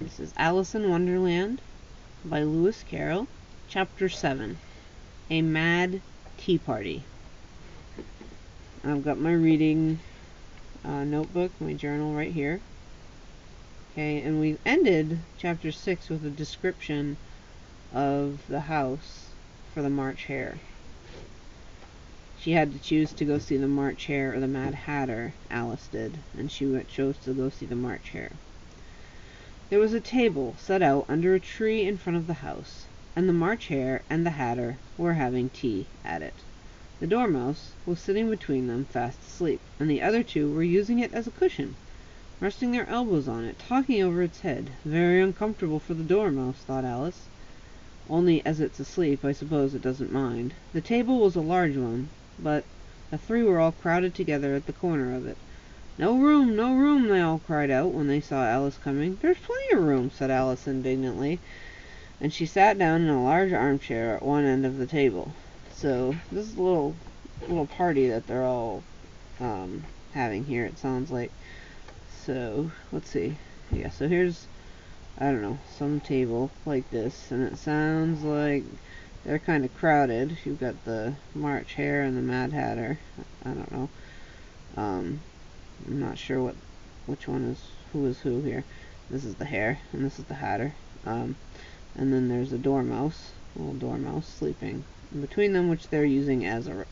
This is Alice in Wonderland by Lewis Carroll, Chapter 7, A Mad Tea Party. I've got my reading notebook, my journal right here. Okay, and we ended Chapter 6 with a description of the house for the March Hare. She had to choose to go see the March Hare or the Mad Hatter, Alice did, and she chose to go see the March Hare. There was a table set out under a tree in front of the house, and the March Hare and the Hatter were having tea at it. The Dormouse was sitting between them fast asleep, and the other two were using it as a cushion, resting their elbows on it, talking over its head. Very uncomfortable for the Dormouse, thought Alice. Only as it's asleep, I suppose it doesn't mind. The table was a large one, but the three were all crowded together at the corner of it. "No room, no room," they all cried out when they saw Alice coming. "There's plenty of room," said Alice indignantly, and she sat down in a large armchair at one end of the table. So this is a little party that they're all having here, it sounds like. So let's see. Yeah, so here's, I don't know, some table like this, and it sounds like they're kind of crowded. You've got the March Hare and the Mad Hatter. I don't know. I'm not sure which one is who here. This is the Hare, and this is the Hatter. And then there's a Dormouse, a little Dormouse sleeping in between them, which they're using as a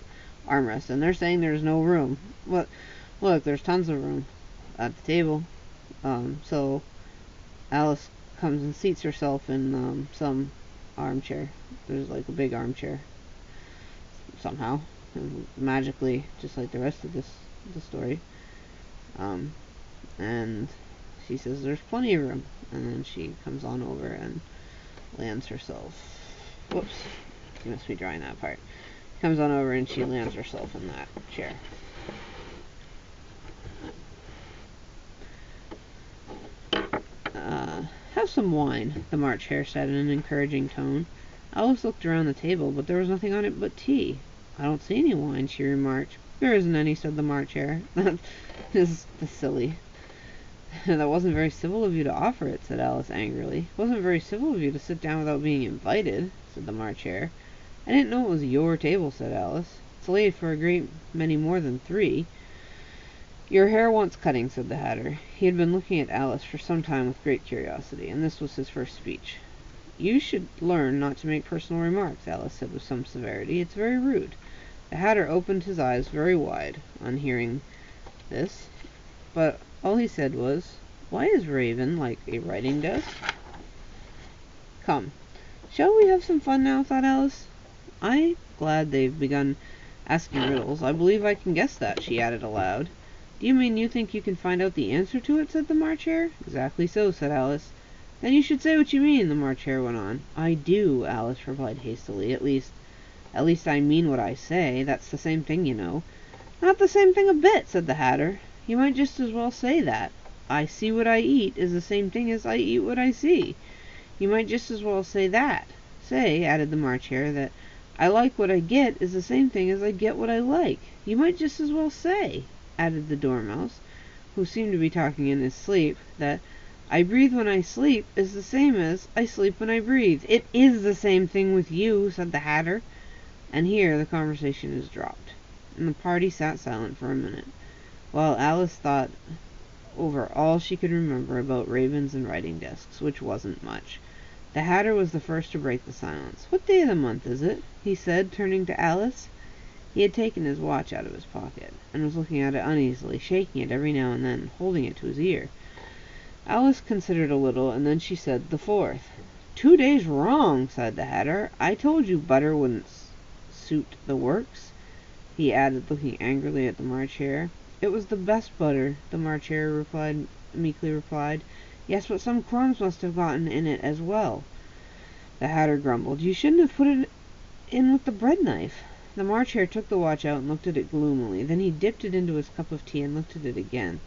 armrest. And they're saying there's no room. But look, there's tons of room at the table. So Alice comes and seats herself in some armchair. There's like a big armchair somehow, magically, just like the rest of the story. And she says there's plenty of room, and then she comes on over and lands herself. Whoops, you must be drawing that part. Comes on over and she lands herself in that chair. Have some wine, the March Hare said in an encouraging tone. Alice looked around the table, but there was nothing on it but tea. "I don't see any wine," she remarked. "There isn't any," said the March Hare. That is silly. "That wasn't very civil of you to offer it," said Alice angrily. "It wasn't very civil of you to sit down without being invited," said the March Hare. "I didn't know it was your table," said Alice. "It's laid for a great many more than 3. "Your hair wants cutting," said the Hatter. He had been looking at Alice for some time with great curiosity, and this was his first speech. "You should learn not to make personal remarks," Alice said with some severity. "It's very rude." The Hatter opened his eyes very wide on hearing this, but all he said was, "Why is Raven like a writing desk?" "Come, shall we have some fun now?" thought Alice. "I'm glad they've begun asking riddles. I believe I can guess that," she added aloud. "Do you mean you think you can find out the answer to it?" said the March Hare. "Exactly so," said Alice. "Then you should say what you mean," the March Hare went on. "I do," Alice replied hastily. At least I mean what I say. That's the same thing, you know." "Not the same thing a bit," said the Hatter. "You might just as well say that. I see what I eat is the same thing as I eat what I see. You might just as well say that. Say," added the March Hare, "that I like what I get is the same thing as I get what I like. You might just as well say," added the Dormouse, who seemed to be talking in his sleep, "that I breathe when I sleep is the same as I sleep when I breathe." "It is the same thing with you," said the Hatter. And here the conversation is dropped, and the party sat silent for a minute, while Alice thought over all she could remember about ravens and writing desks, which wasn't much. The Hatter was the first to break the silence. "What day of the month is it?" he said, turning to Alice. He had taken his watch out of his pocket, and was looking at it uneasily, shaking it every now and then, holding it to his ear. Alice considered a little, and then she said, "The 4th." "2 days wrong," said the Hatter. "I told you butter wouldn't suit the works," he added, looking angrily at the March Hare. "It was the best butter," the March Hare meekly replied. "Yes, but some crumbs must have gotten in it as well." The Hatter grumbled. "You shouldn't have put it in with the bread knife." The March Hare took the watch out and looked at it gloomily. Then he dipped it into his cup of tea and looked at it again.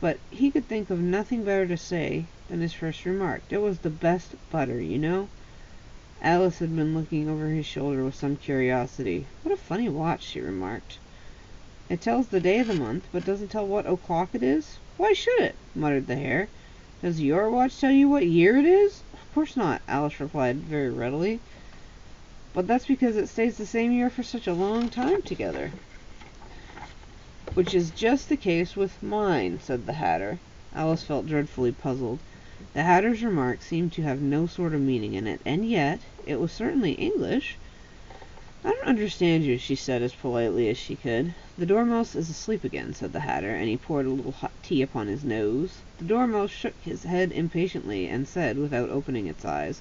But he could think of nothing better to say than his first remark. "It was the best butter, you know." Alice had been looking over his shoulder with some curiosity. "What a funny watch," she remarked. "It tells the day of the month, but doesn't tell what o'clock it is." "Why should it?" muttered the Hare. Does your watch tell you what year it is? Of course not, Alice replied very readily. But that's because it stays the same year for such a long time together. Which is just the case with mine, said the Hatter. Alice felt dreadfully puzzled. The Hatter's remark seemed to have no sort of meaning in it, and yet it was certainly English. I don't understand you, she said as politely as she could. The Dormouse is asleep again, said the Hatter, and he poured a little hot tea upon his nose. The Dormouse shook his head impatiently and said, without opening its eyes,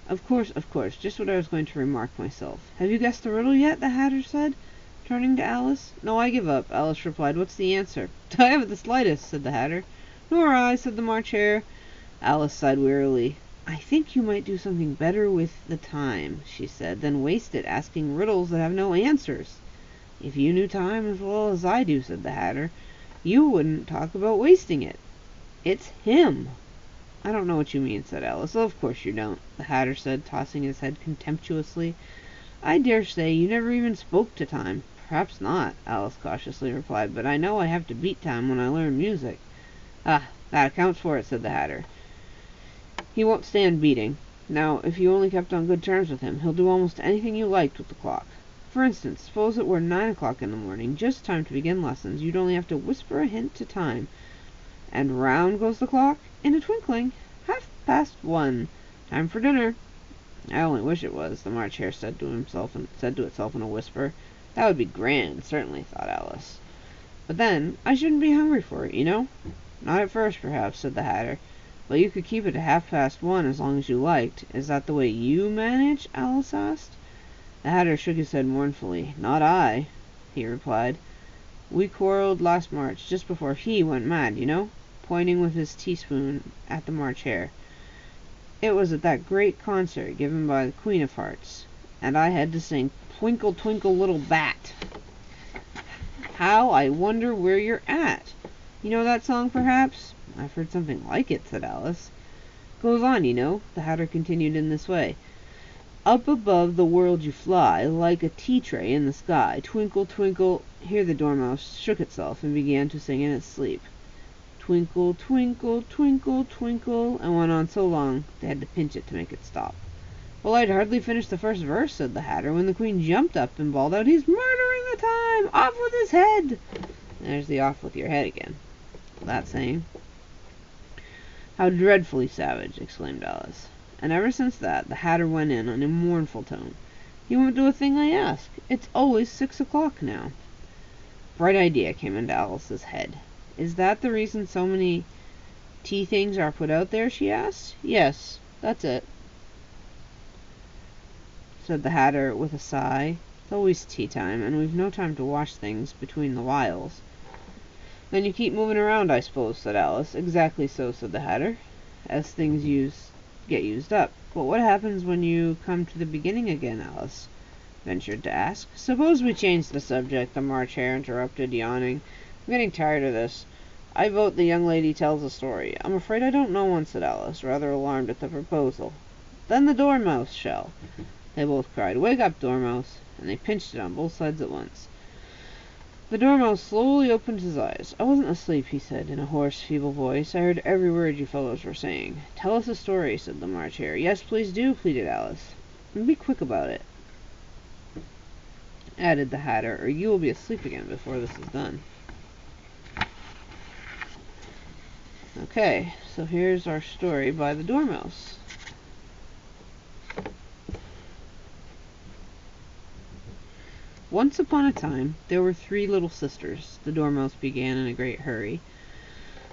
of course, just what I was going to remark myself. Have you guessed the riddle yet? The Hatter said, turning to Alice. No, I give up, Alice replied. What's the answer? I haven't the slightest, said the Hatter. Nor I, said the March Hare. Alice sighed wearily. I think you might do something better with the time, she said, than waste it asking riddles that have no answers. If you knew time as well as I do, said the Hatter, you wouldn't talk about wasting it. It's him. I don't know what you mean, said Alice. Oh, of course you don't, the Hatter said, tossing his head contemptuously. I dare say you never even spoke to time. Perhaps not, Alice cautiously replied, but I know I have to beat time when I learn music. Ah, that accounts for it, said the Hatter. He won't stand beating. Now, if you only kept on good terms with him, he'll do almost anything you liked with the clock. For instance, suppose it were 9 o'clock in the morning, just time to begin lessons. You'd only have to whisper a hint to time, and round goes the clock in a twinkling. 1:30. Time for dinner. I only wish it was, the March Hare said to itself in a whisper. That would be grand, certainly, thought Alice. But then, I shouldn't be hungry for it, you know. Not at first, perhaps, said the Hatter. But you could keep it to 1:30 as long as you liked. Is that the way you manage? Alice asked. The Hatter shook his head mournfully. Not I, he replied. We quarrelled last March, just before he went mad, you know, pointing with his teaspoon at the March Hare. It was at that great concert given by the Queen of Hearts, and I had to sing Twinkle, Twinkle, Little Bat. How I wonder where you're at. You know that song, perhaps? I've heard something like it, said Alice. Goes on, you know, the Hatter continued in this way. Up above the world you fly, like a tea-tray in the sky. Twinkle, twinkle. Here the Dormouse shook itself and began to sing in its sleep. Twinkle, twinkle, twinkle, twinkle, and went on so long they had to pinch it to make it stop. Well, I'd hardly finished the first verse, said the Hatter, when the Queen jumped up and bawled out, He's murdering the time! Off with his head! There's the off with your head again. That saying. How dreadfully savage, exclaimed Alice. And ever since that, the Hatter went in a mournful tone. He won't do a thing I ask. It's always 6 o'clock now. Bright idea came into Alice's head. Is that the reason so many tea things are put out there, she asked. Yes, that's it, said the Hatter with a sigh. It's always tea time, and we've no time to wash things between the whiles. Then you keep moving around, I suppose, said Alice. Exactly so, said the Hatter, as things get used up. But what happens when you come to the beginning again, Alice ventured to ask. Suppose we change the subject, the March Hare interrupted, yawning. I'm getting tired of this. I vote the young lady tells a story. I'm afraid I don't know one, said Alice, rather alarmed at the proposal. Then the Dormouse shall, they both cried. Wake up, Dormouse, and they pinched it on both sides at once. The Dormouse slowly opened his eyes. I wasn't asleep, he said, in a hoarse, feeble voice. I heard every word you fellows were saying. Tell us a story, said the March Hare. Yes, please do, pleaded Alice. And be quick about it, added the Hatter, or you will be asleep again before this is done. Okay, so here's our story by the Dormouse. Once upon a time, there were 3 little sisters, the Dormouse began in a great hurry.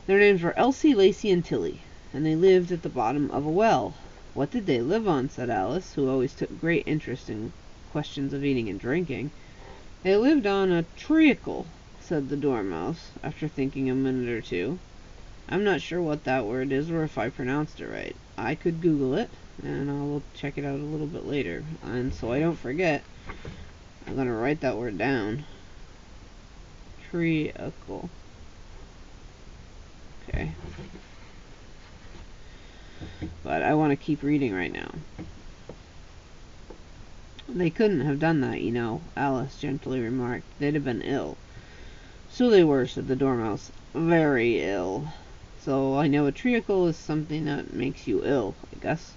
Their names were Elsie, Lacie, and Tilly, and they lived at the bottom of a well. What did they live on, said Alice, who always took great interest in questions of eating and drinking. They lived on a treacle, said the Dormouse, after thinking a minute or two. I'm not sure what that word is or if I pronounced it right. I could Google it, and I'll check it out a little bit later. And so I don't forget, I'm going to write that word down. Treacle. Okay. But I want to keep reading right now. They couldn't have done that, you know, Alice gently remarked. They'd have been ill. So they were, said the Dormouse. Very ill. So I know a treacle is something that makes you ill, I guess.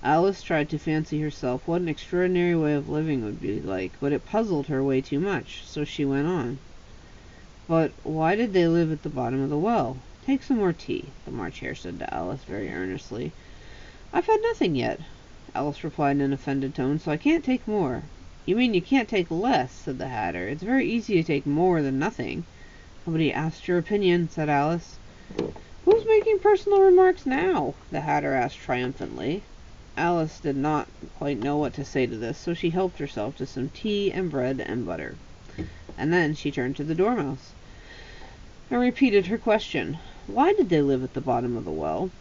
Alice tried to fancy herself what an extraordinary way of living would be like, but it puzzled her way too much, so she went on. But why did they live at the bottom of the well? Take some more tea, the March Hare said to Alice very earnestly. I've had nothing yet, Alice replied in an offended tone, so I can't take more. You mean you can't take less, said the Hatter. It's very easy to take more than nothing. Nobody asked your opinion, said Alice. Who's making personal remarks now? The Hatter asked triumphantly. Alice did not quite know what to say to this, so she helped herself to some tea and bread and butter. And then she turned to the Dormouse and repeated her question. Why did they live at the bottom of a well?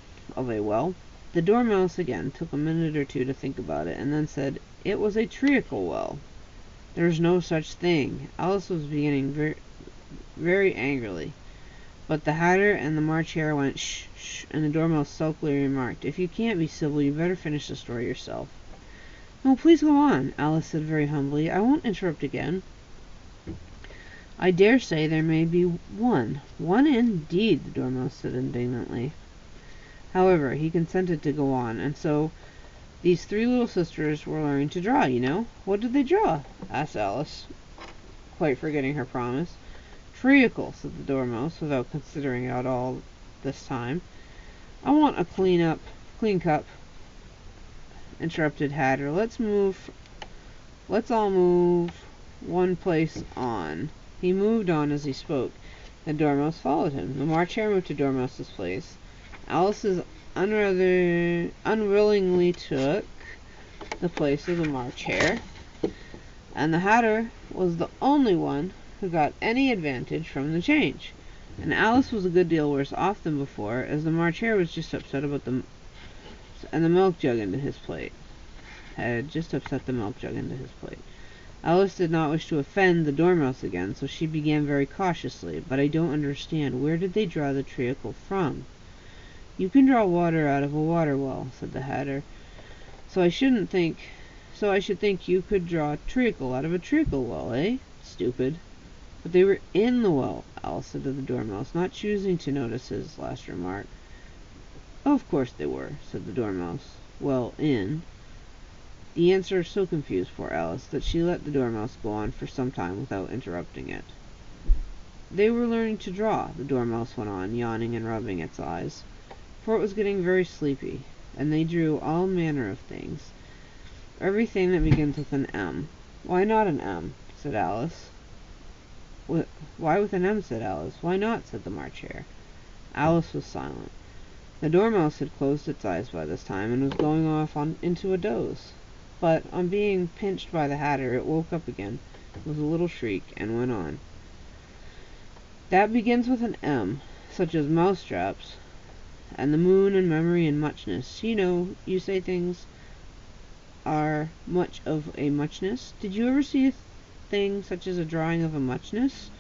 The Dormouse again took a minute or two to think about it, and then said, It was a treacle well. There's no such thing. Alice was beginning very angrily. But the Hatter and the March Hare went, Shh, shh, and the Dormouse sulkily remarked, If you can't be civil, you better finish the story yourself. No, please go on, Alice said very humbly. I won't interrupt again. I dare say there may be one. One indeed, the Dormouse said indignantly. However, he consented to go on, and so these three little sisters were learning to draw, you know. What did they draw? Asked Alice, quite forgetting her promise. Treacle, said the Dormouse, without considering it at all this time. I want a clean cup, interrupted Hatter. Let's all move one place on. He moved on as he spoke. The Dormouse followed him. The March Hare moved to Dormouse's place. Alice's unwillingly took the place of the March Hare, and the Hatter was the only one who got any advantage from the change. And Alice was a good deal worse off than before, as the March Hare was just upset about the milk jug into his plate. Had just upset the milk jug into his plate. Alice did not wish to offend the Dormouse again, so she began very cautiously. But I don't understand. Where did they draw the treacle from? You can draw water out of a water well, said the Hatter. So I should think you could draw treacle out of a treacle well, eh? Stupid. But they were in the well, Alice said to the Dormouse, not choosing to notice his last remark. Of course they were, said the Dormouse. Well, in. The answer so confused poor Alice that she let the Dormouse go on for some time without interrupting it. They were learning to draw, the Dormouse went on, yawning and rubbing its eyes, for it was getting very sleepy, and they drew all manner of things. Everything that begins with an M. Why not an M? Said Alice. Why with an M? Said Alice. Why not? Said the March Hare. Alice was silent. The Dormouse had closed its eyes by this time, and was going off into a doze. But, on being pinched by the Hatter, it woke up again, with a little shriek, and went on. That begins with an M, such as mousetraps, and the moon, and memory, and muchness. You know, you say things are much of a muchness. Did you ever see a thing such as a drawing of a muchness?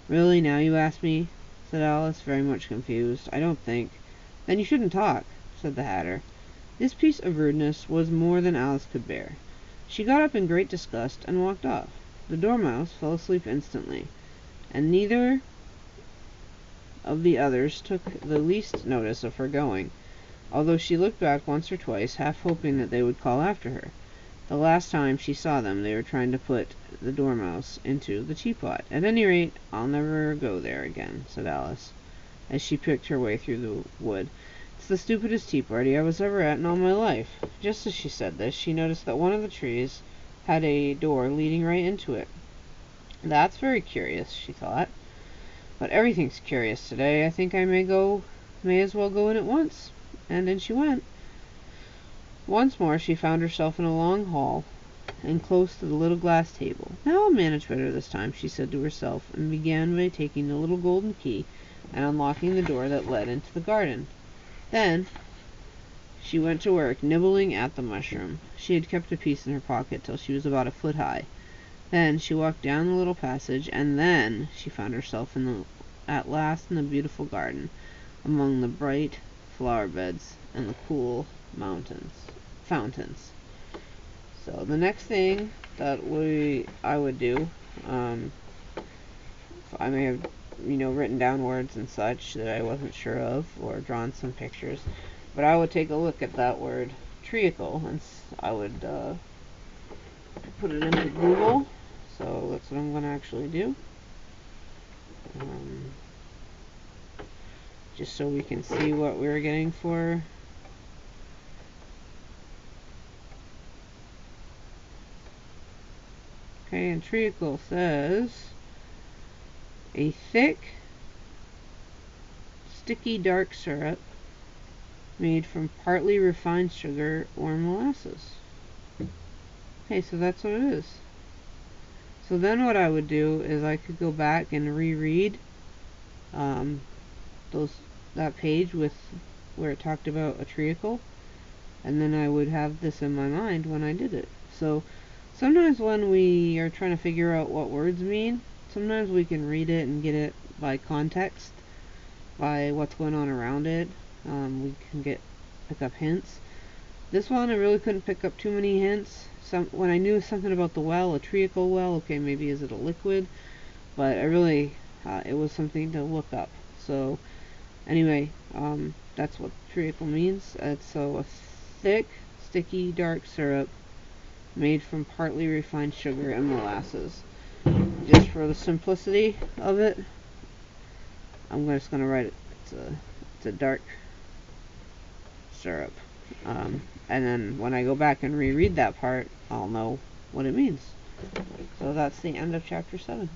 Really, now you ask me, said Alice, very much confused. I don't think. Then you shouldn't talk, said the Hatter. This piece of rudeness was more than Alice could bear. She got up in great disgust and walked off. The Dormouse fell asleep instantly, and neither of the others took the least notice of her going, although she looked back once or twice, half hoping that they would call after her. The last time she saw them, they were trying to put the Dormouse into the teapot. At any rate, I'll never go there again, said Alice, as she picked her way through the wood. It's the stupidest tea party I was ever at in all my life. Just as she said this, she noticed that one of the trees had a door leading right into it. That's very curious, she thought. But everything's curious today. I think I may as well go in at once. And in she went. Once more she found herself in a long hall, and close to the little glass table. Now I'll manage better this time, she said to herself, and began by taking the little golden key and unlocking the door that led into the garden. Then she went to work, nibbling at the mushroom. She had kept a piece in her pocket till she was about a foot high. Then she walked down the little passage, and then she found herself at last in the beautiful garden, among the bright flower beds and the cool fountains. So the next thing that I would do, if I may have written down words and such that I wasn't sure of, or drawn some pictures. But I would take a look at that word, treacle, and I would put it into Google. So that's what I'm going to actually do. Just so we can see what we're getting for. Okay, and treacle says a thick, sticky dark syrup made from partly refined sugar or molasses. Okay, so that's what it is. So then what I would do is I could go back and reread that page with where it talked about a treacle, and then I would have this in my mind when I did it. So sometimes when we are trying to figure out what words mean, sometimes we can read it and get it by context, by what's going on around it. We can pick up hints. This one I really couldn't pick up too many hints. When I knew something about the well, a treacle well, okay, maybe is it a liquid? But I really, it was something to look up. So anyway, that's what treacle means. It's a thick, sticky, dark syrup made from partly refined sugar and molasses. Just for the simplicity of it, I'm just going to write it. It's a dark syrup. And then when I go back and reread that part, I'll know what it means. So that's the end of chapter 7.